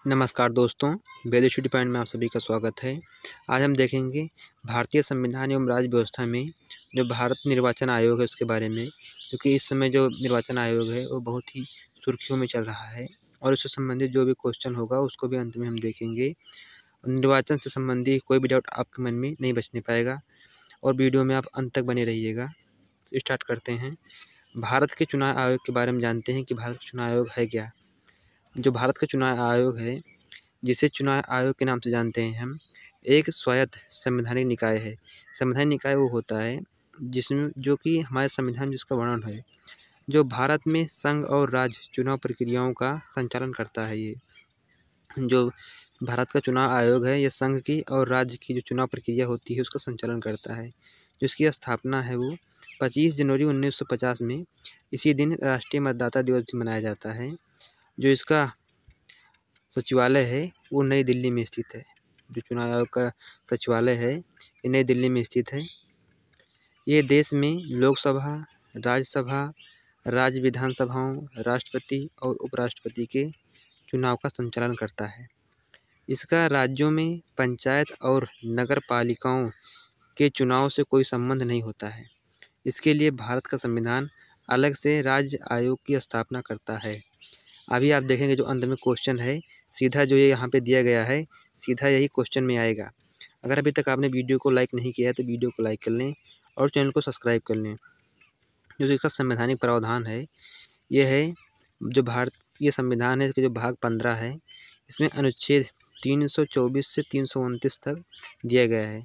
नमस्कार दोस्तों, वेद study point में आप सभी का स्वागत है। आज हम देखेंगे भारतीय संविधान एवं राज्य व्यवस्था में जो भारत निर्वाचन आयोग है उसके बारे में, क्योंकि इस समय जो निर्वाचन आयोग है वो बहुत ही सुर्खियों में चल रहा है और इससे संबंधित जो भी क्वेश्चन होगा उसको भी अंत में हम देखेंगे। निर्वाचन से संबंधित कोई भी डाउट आपके मन में नहीं बचने पाएगा और वीडियो में आप अंत तक बने रहिएगा। स्टार्ट करते हैं। भारत के चुनाव आयोग के बारे में जानते हैं कि भारत का चुनाव आयोग है क्या। जो भारत का चुनाव आयोग है, जिसे चुनाव आयोग के नाम से जानते हैं हम, एक स्वायत्त संवैधानिक निकाय है। संवैधानिक निकाय वो होता है जिसमें जो कि हमारे संविधान जिसका वर्णन है, जो भारत में संघ और राज्य चुनाव प्रक्रियाओं का संचालन करता है। ये जो भारत का चुनाव आयोग है, ये संघ की और राज्य की जो चुनाव प्रक्रिया होती है उसका संचालन करता है। जिसकी स्थापना है वो 25 जनवरी 1950 में, इसी दिन राष्ट्रीय मतदाता दिवस भी मनाया जाता है। जो इसका सचिवालय है वो नई दिल्ली में स्थित है। जो चुनाव आयोग का सचिवालय है ये नई दिल्ली में स्थित है। ये देश में लोकसभा, राज्यसभा, राज्य विधानसभाओं, राष्ट्रपति और उपराष्ट्रपति के चुनाव का संचालन करता है। इसका राज्यों में पंचायत और नगर पालिकाओं के चुनाव से कोई संबंध नहीं होता है। इसके लिए भारत का संविधान अलग से राज्य आयोग की स्थापना करता है। अभी आप देखेंगे जो अंत में क्वेश्चन है, सीधा जो ये यहाँ पे दिया गया है सीधा यही क्वेश्चन में आएगा। अगर अभी तक आपने वीडियो को लाइक नहीं किया है तो वीडियो को लाइक कर लें और चैनल को सब्सक्राइब कर लें। जो इसका संवैधानिक प्रावधान है ये है, जो भारतीय संविधान है इसका जो भाग 15 है, इसमें अनुच्छेद 324 से 329 तक दिया गया है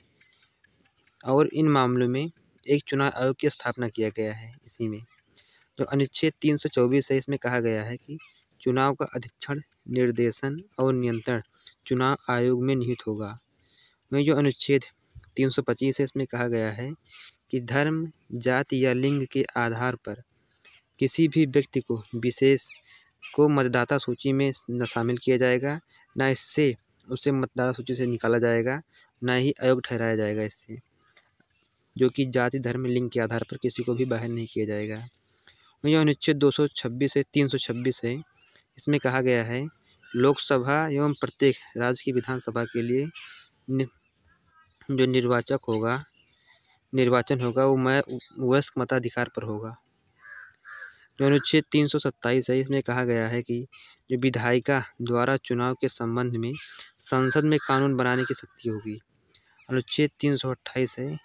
और इन मामलों में एक चुनाव आयोग की स्थापना किया गया है। इसी में जो अनुच्छेद 324 है इसमें कहा गया है कि चुनाव का अधीक्षण, निर्देशन और नियंत्रण चुनाव आयोग में निहित होगा। वहीं जो अनुच्छेद 325 है इसमें कहा गया है कि धर्म, जाति या लिंग के आधार पर किसी भी व्यक्ति को विशेष को मतदाता सूची में न शामिल किया जाएगा, न इससे उसे मतदाता सूची से निकाला जाएगा, न ही अयोग्य ठहराया जाएगा इससे। जो कि जाति, धर्म, लिंग के आधार पर किसी को भी बाहर नहीं किया जाएगा। वहीं अनुच्छेद 226 से 326 है, इसमें कहा गया है लोकसभा एवं प्रत्येक राज्य की विधानसभा के लिए जो निर्वाचन होगा वो वयस्क मताधिकार पर होगा। जो अनुच्छेद 327 है इसमें कहा गया है कि जो विधायिका द्वारा चुनाव के संबंध में संसद में कानून बनाने की शक्ति होगी। अनुच्छेद 328 है,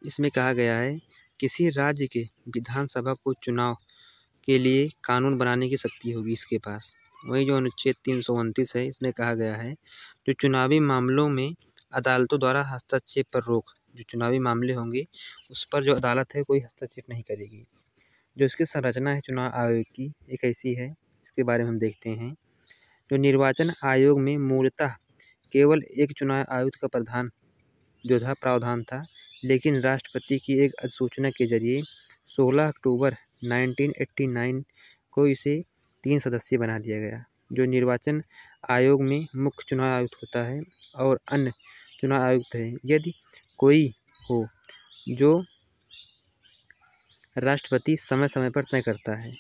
इसमें कहा गया है किसी राज्य के विधानसभा को चुनाव के लिए कानून बनाने की शक्ति होगी इसके पास। वहीं जो अनुच्छेद 329 है इसमें कहा गया है जो चुनावी मामलों में अदालतों द्वारा हस्तक्षेप पर रोक, जो चुनावी मामले होंगे उस पर जो अदालत है कोई हस्तक्षेप नहीं करेगी। जो इसकी संरचना है चुनाव आयोग की एक ऐसी है, इसके बारे में हम देखते हैं। जो निर्वाचन आयोग में मूलतः केवल एक चुनाव आयुक्त का प्रधान जो था प्रावधान था, लेकिन राष्ट्रपति की एक अधिसूचना के जरिए 16 अक्टूबर 1989 को इसे 3 सदस्यीय बना दिया गया। जो निर्वाचन आयोग में मुख्य चुनाव आयुक्त होता है और अन्य चुनाव आयुक्त है यदि कोई हो, जो राष्ट्रपति समय समय पर तय करता है।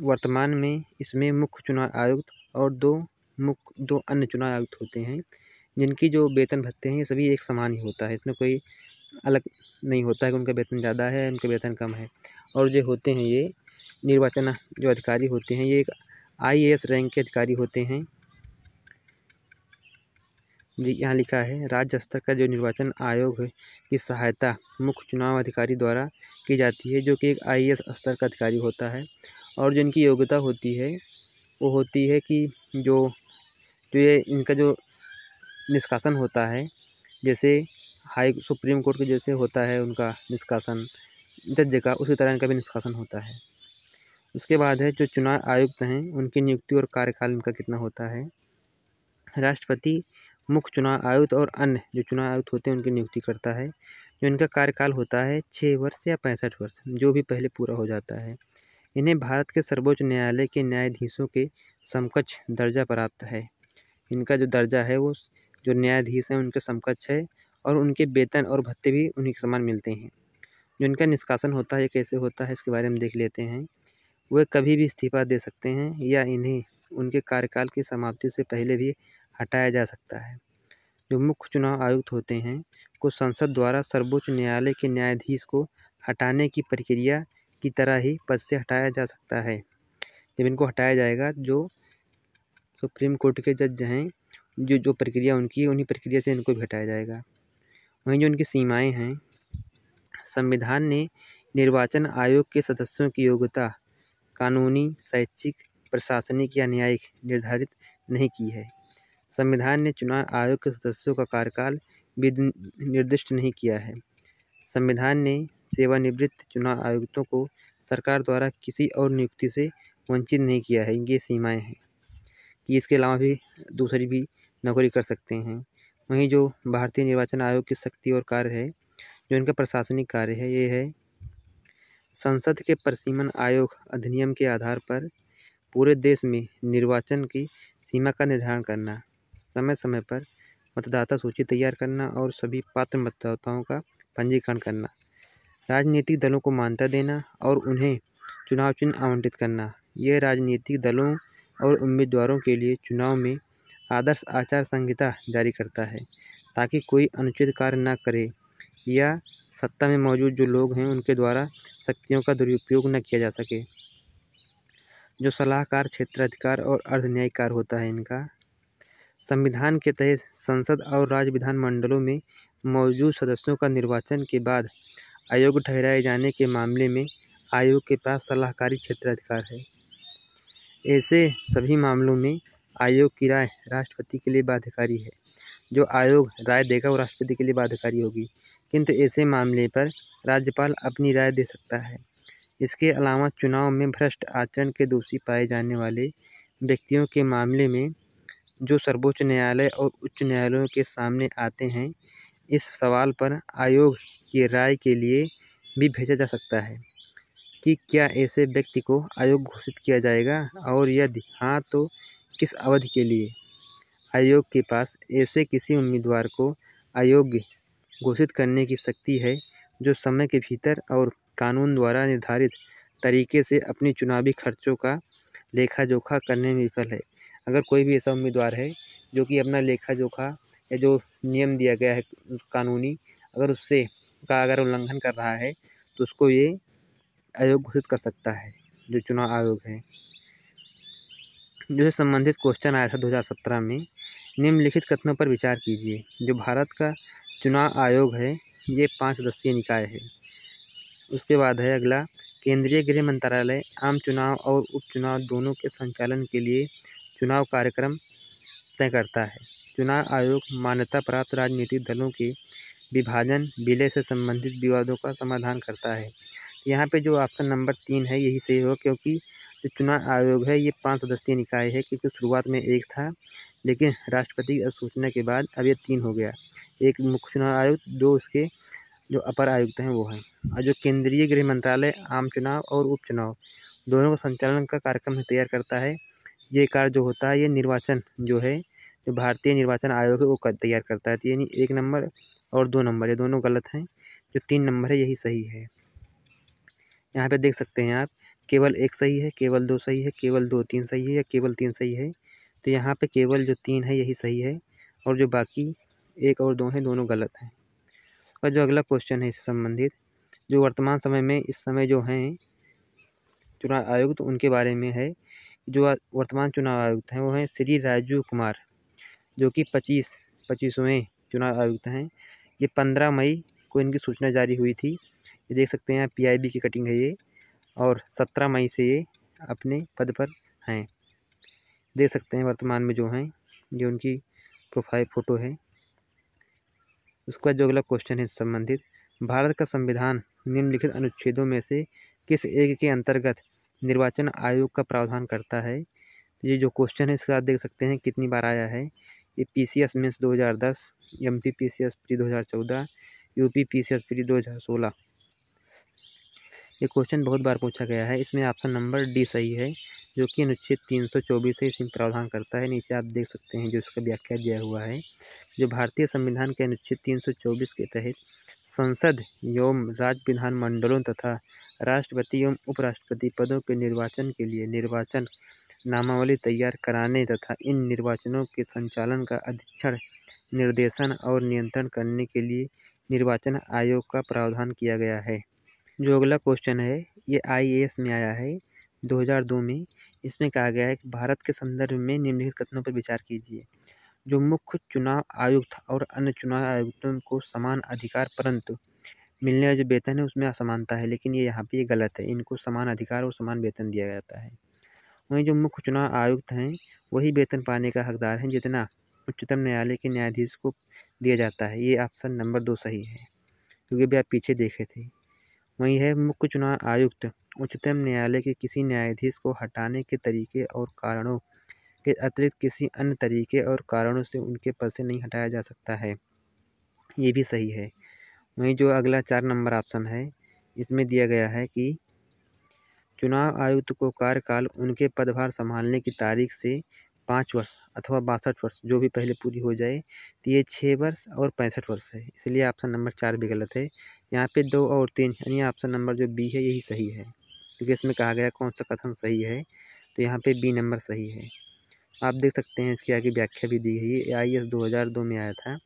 वर्तमान में इसमें मुख्य चुनाव आयुक्त और दो अन्य चुनाव आयुक्त होते हैं, जिनकी जो वेतन भत्ते हैं ये सभी एक समान ही होता है। इसमें कोई अलग नहीं होता है कि उनका वेतन ज़्यादा है उनका वेतन कम है। और जो होते हैं ये निर्वाचन जो अधिकारी होते हैं ये एक IAS रैंक के अधिकारी होते हैं। जी यहाँ लिखा है राज्य स्तर का जो निर्वाचन आयोग है की सहायता मुख्य चुनाव अधिकारी द्वारा की जाती है, जो कि एक IAS स्तर का अधिकारी होता है। और जो इनकी योग्यता होती है वो होती है कि जो ये इनका जो निष्कासन होता है, जैसे सुप्रीम कोर्ट के जैसे होता है उनका निष्कासन जज का, उसी तरह इनका भी निष्कासन होता है। उसके बाद है जो चुनाव आयुक्त हैं उनकी नियुक्ति और कार्यकाल इनका कितना होता है। राष्ट्रपति मुख्य चुनाव आयुक्त और अन्य जो चुनाव आयुक्त होते हैं उनकी नियुक्ति करता है। जो इनका कार्यकाल होता है 6 वर्ष या 65 वर्ष, जो भी पहले पूरा हो जाता है। इन्हें भारत के सर्वोच्च न्यायालय के न्यायाधीशों के समकक्ष दर्जा प्राप्त है। इनका जो दर्जा है वो जो न्यायाधीश हैं उनके समकक्ष है और उनके वेतन और भत्ते भी उन्हीं के समान मिलते हैं। जो इनका निष्कासन होता है ये कैसे होता है इसके बारे में देख लेते हैं। वे कभी भी इस्तीफा दे सकते हैं या इन्हें उनके कार्यकाल की समाप्ति से पहले भी हटाया जा सकता है। जो मुख्य चुनाव आयुक्त होते हैं को संसद द्वारा सर्वोच्च न्यायालय के न्यायाधीश को हटाने की प्रक्रिया की तरह ही पद से हटाया जा सकता है। जब इनको हटाया जाएगा, जो सुप्रीम कोर्ट के जज हैं, जो प्रक्रिया उनकी है, उन्हीं प्रक्रिया से इनको भी हटाया जाएगा। वहीं जो उनकी सीमाएं हैं, संविधान ने निर्वाचन आयोग के सदस्यों की योग्यता कानूनी, शैक्षिक, प्रशासनिक या न्यायिक निर्धारित नहीं की है। संविधान ने चुनाव आयोग के सदस्यों का कार्यकाल भी निर्दिष्ट नहीं किया है। संविधान ने सेवानिवृत्त चुनाव आयुक्तों को सरकार द्वारा किसी और नियुक्ति से वंचित नहीं किया है। ये सीमाएं हैं कि इसके अलावा भी दूसरी भी नौकरी कर सकते हैं। वहीं जो भारतीय निर्वाचन आयोग की शक्ति और कार्य है, जो इनका प्रशासनिक कार्य है, ये है संसद के परिसीमन आयोग अधिनियम के आधार पर पूरे देश में निर्वाचन की सीमा का निर्धारण करना, समय समय पर मतदाता सूची तैयार करना और सभी पात्र मतदाताओं का पंजीकरण करना, राजनीतिक दलों को मान्यता देना और उन्हें चुनाव चिन्ह आवंटित करना। यह राजनीतिक दलों और उम्मीदवारों के लिए चुनाव में आदर्श आचार संहिता जारी करता है ताकि कोई अनुचित कार्य न करे या सत्ता में मौजूद जो लोग हैं उनके द्वारा शक्तियों का दुरुपयोग न किया जा सके। जो सलाहकार, क्षेत्राधिकार और अर्धन्यायिक कार्य होता है इनका, संविधान के तहत संसद और राज्य विधानमंडलों में मौजूद सदस्यों का निर्वाचन के बाद अयोग्य ठहराए जाने के मामले में आयोग के पास सलाहकारी क्षेत्राधिकार है। ऐसे सभी मामलों में आयोग की राय राष्ट्रपति के लिए बाध्यकारी है। जो आयोग राय देगा वो राष्ट्रपति के लिए बाध्यकारी होगी, किंतु ऐसे मामले पर राज्यपाल अपनी राय दे सकता है। इसके अलावा चुनाव में भ्रष्ट आचरण के दोषी पाए जाने वाले व्यक्तियों के मामले में जो सर्वोच्च न्यायालय और उच्च न्यायालयों के सामने आते हैं, इस सवाल पर आयोग की राय के लिए भी भेजा जा सकता है कि क्या ऐसे व्यक्ति को आयोग घोषित किया जाएगा और यदि हाँ तो किस अवधि के लिए। आयोग के पास ऐसे किसी उम्मीदवार को अयोग्य घोषित करने की शक्ति है जो समय के भीतर और कानून द्वारा निर्धारित तरीके से अपनी चुनावी खर्चों का लेखा जोखा करने में विफल है। अगर कोई भी ऐसा उम्मीदवार है जो कि अपना लेखा जोखा या जो नियम दिया गया है कानूनी, अगर उससे का अगर उल्लंघन कर रहा है तो उसको ये आयोग घोषित कर सकता है, जो चुनाव आयोग है। जो संबंधित क्वेश्चन आया था 2017 में, निम्नलिखित कथनों पर विचार कीजिए। जो भारत का चुनाव आयोग है ये 5 सदस्यीय निकाय है। उसके बाद है अगला, केंद्रीय गृह मंत्रालय आम चुनाव और उपचुनाव दोनों के संचालन के लिए चुनाव कार्यक्रम तय करता है। चुनाव आयोग मान्यता प्राप्त राजनीतिक दलों के विभाजन, विलय से संबंधित विवादों का समाधान करता है। यहाँ पे जो ऑप्शन नंबर 3 है यही सही होगा, क्योंकि जो चुनाव आयोग है ये 5 सदस्यीय निकाय है, क्योंकि शुरुआत में 1 था लेकिन राष्ट्रपति की अधिसूचना के बाद अब ये 3 हो गया। एक मुख्य चुनाव आयुक्त, 2 उसके जो अपर आयुक्त हैं वो हैं। और जो केंद्रीय गृह मंत्रालय आम चुनाव और उपचुनाव दोनों का संचालन का कार्यक्रम तैयार करता है। ये कार्य जो होता है ये निर्वाचन जो है, जो भारतीय निर्वाचन आयोग है वो तैयार करता है। यानी 1 नंबर और 2 नंबर ये दोनों गलत हैं, जो 3 नंबर है यही सही है। यहाँ पे देख सकते हैं आप, केवल 1 सही है, केवल 2 सही है, केवल 2 3 सही है या केवल 3 सही है। तो यहाँ पे केवल जो 3 है यही सही है और जो बाकी 1 और 2 हैं दोनों गलत हैं। और जो अगला क्वेश्चन है इससे संबंधित, जो वर्तमान समय में इस समय जो हैं चुनाव आयुक्त उनके बारे में है। जो वर्तमान चुनाव आयुक्त हैं वो हैं श्री राजीव कुमार, जो कि 25वें चुनाव आयुक्त हैं। ये 15 मई को इनकी सूचना जारी हुई थी। ये देख सकते हैं PIB की कटिंग है ये, और 17 मई से ये अपने पद पर हैं। देख सकते हैं वर्तमान में जो हैं, ये उनकी प्रोफाइल फ़ोटो है। उसके बाद जो अगला क्वेश्चन है संबंधित, भारत का संविधान निम्नलिखित अनुच्छेदों में से किस एक के अंतर्गत निर्वाचन आयोग का प्रावधान करता है। ये जो क्वेश्चन है इसका आप देख सकते हैं कितनी बार आया है। ये PCS mains 2010, MP PCS pre 2014, UP PCS pre 2016। ये क्वेश्चन बहुत बार पूछा गया है। इसमें ऑप्शन नंबर डी सही है, जो कि अनुच्छेद 324 से इसमें प्रावधान करता है। नीचे आप देख सकते हैं जो इसका व्याख्या दिया हुआ है। जो भारतीय संविधान के अनुच्छेद 324 के तहत संसद एवं राज्य विधानमंडलों तथा राष्ट्रपति एवं उपराष्ट्रपति पदों के निर्वाचन के लिए निर्वाचन नामावली तैयार कराने तथा इन निर्वाचनों के संचालन का अधीक्षण, निर्देशन और नियंत्रण करने के लिए निर्वाचन आयोग का प्रावधान किया गया है। जो अगला क्वेश्चन है ये IAS में आया है 2002 में। इसमें कहा गया है कि भारत के संदर्भ में निम्नलिखित कथनों पर विचार कीजिए। जो मुख्य चुनाव आयुक्त और अन्य चुनाव आयुक्तों को समान अधिकार परंतु मिलने वाला जो वेतन है उसमें असमानता है, लेकिन ये यहाँ पे ये गलत है। इनको समान अधिकार और समान वेतन दिया जाता है। वहीं जो मुख्य चुनाव आयुक्त हैं वही वेतन पाने का हकदार हैं जितना उच्चतम न्यायालय के न्यायाधीश को दिया जाता है। ये ऑप्शन नंबर 2 सही है, क्योंकि अभी आप पीछे देखे थे। वहीं है मुख्य चुनाव आयुक्त उच्चतम न्यायालय के किसी न्यायाधीश को हटाने के तरीके और कारणों के अतिरिक्त किसी अन्य तरीके और कारणों से उनके पद से नहीं हटाया जा सकता है। ये भी सही है। वहीं जो अगला 4 नंबर ऑप्शन है इसमें दिया गया है कि चुनाव आयुक्त को कार्यकाल उनके पदभार संभालने की तारीख से 5 वर्ष अथवा 62 वर्ष जो भी पहले पूरी हो जाए, तो ये 6 वर्ष और 65 वर्ष है। इसलिए ऑप्शन नंबर 4 भी गलत है। यहाँ पे 2 और 3 यानी ऑप्शन नंबर जो बी है यही सही है, क्योंकि इसमें कहा गया कौन सा कथन सही है, तो यहाँ पे बी नंबर सही है। आप देख सकते हैं इसकी आगे व्याख्या भी दी गई है। IAS 2002 में आया था।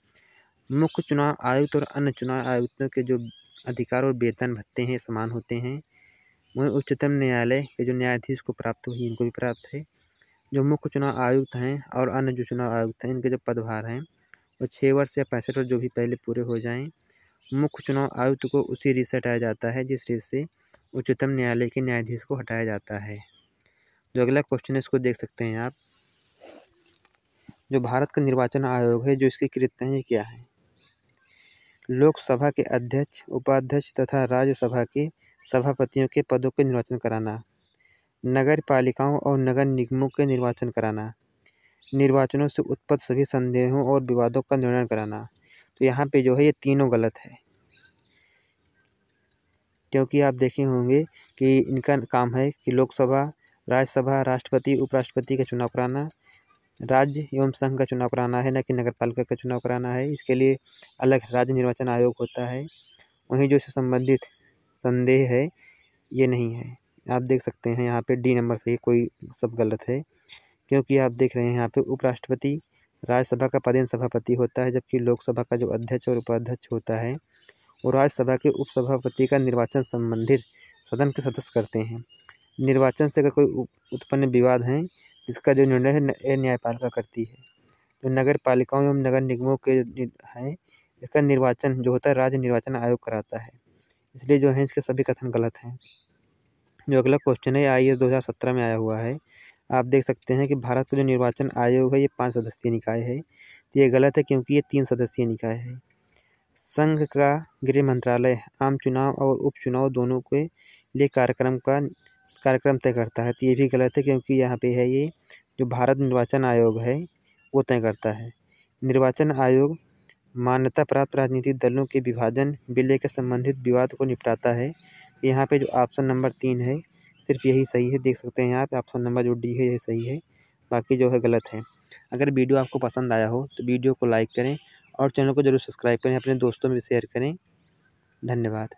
मुख्य चुनाव आयुक्त और अन्य चुनाव आयुक्तों के जो अधिकार और वेतन भत्ते हैं समान होते हैं। वहीं उच्चतम न्यायालय के जो न्यायाधीश को प्राप्त हुई इनको भी प्राप्त है। जो मुख्य चुनाव आयुक्त हैं और अन्य जो चुनाव आयुक्त हैं इनके जो पदभार हैं वो 6 वर्ष या 65 वर्ष जो भी पहले पूरे हो जाएं, मुख्य चुनाव आयुक्त को उसी रीत से हटाया जाता है जिस रीत से उच्चतम न्यायालय के न्यायाधीश को हटाया जाता है। जो अगला क्वेश्चन है इसको देख सकते हैं आप। जो भारत का निर्वाचन आयोग है जो इसकी कृत्य क्या है। लोकसभा के अध्यक्ष, उपाध्यक्ष तथा राज्यसभा के सभापतियों के पदों के निर्वाचन कराना, नगर पालिकाओं और नगर निगमों के निर्वाचन कराना, निर्वाचनों से उत्पन्न सभी संदेहों और विवादों का निर्णय कराना। तो यहाँ पे जो है ये तीनों गलत है, क्योंकि आप देखे होंगे कि इनका काम है कि लोकसभा, राज्यसभा, राष्ट्रपति, उपराष्ट्रपति का चुनाव कराना, राज्य एवं संघ का चुनाव कराना है, न कि नगर पालिका का चुनाव कराना है। इसके लिए अलग राज्य निर्वाचन आयोग होता है। वहीं जो इससे संबंधित संदेह है ये नहीं है। आप देख सकते हैं यहाँ पे डी नंबर सही, कोई सब गलत है, क्योंकि आप देख रहे हैं यहाँ पे उपराष्ट्रपति राज्यसभा का पदेन सभापति होता है, जबकि लोकसभा का जो अध्यक्ष और उपाध्यक्ष होता है और राज्यसभा के उपसभापति का निर्वाचन संबंधित सदन के सदस्य करते हैं। निर्वाचन से अगर कोई उत्पन्न विवाद है जिसका जो निर्णय है न्यायपालिका करती है। जो नगर पालिकाओं एवं नगर निगमों के हैं इसका निर्वाचन जो होता है राज्य निर्वाचन आयोग कराता है। इसलिए जो है इसके सभी कथन गलत हैं। जो अगला क्वेश्चन है IAS 2017 में आया हुआ है। आप देख सकते हैं कि भारत का जो निर्वाचन आयोग है ये 5 सदस्यीय निकाय है। ये गलत है क्योंकि ये 3 सदस्यीय निकाय है। संघ का गृह मंत्रालय आम चुनाव और उपचुनाव दोनों के लिए कार्यक्रम तय करता है। तो ये भी गलत है क्योंकि यहाँ पे है ये जो भारत निर्वाचन आयोग है वो तय करता है। निर्वाचन आयोग मान्यता प्राप्त राजनीतिक दलों के विभाजन विलय के संबंधित विवाद को निपटाता है। यहाँ पे जो ऑप्शन नंबर 3 है सिर्फ यही सही है। देख सकते हैं यहाँ पे ऑप्शन नंबर जो डी है यही सही है, बाकी जो है गलत है। अगर वीडियो आपको पसंद आया हो तो वीडियो को लाइक करें और चैनल को जरूर सब्सक्राइब करें, अपने दोस्तों में शेयर करें। धन्यवाद।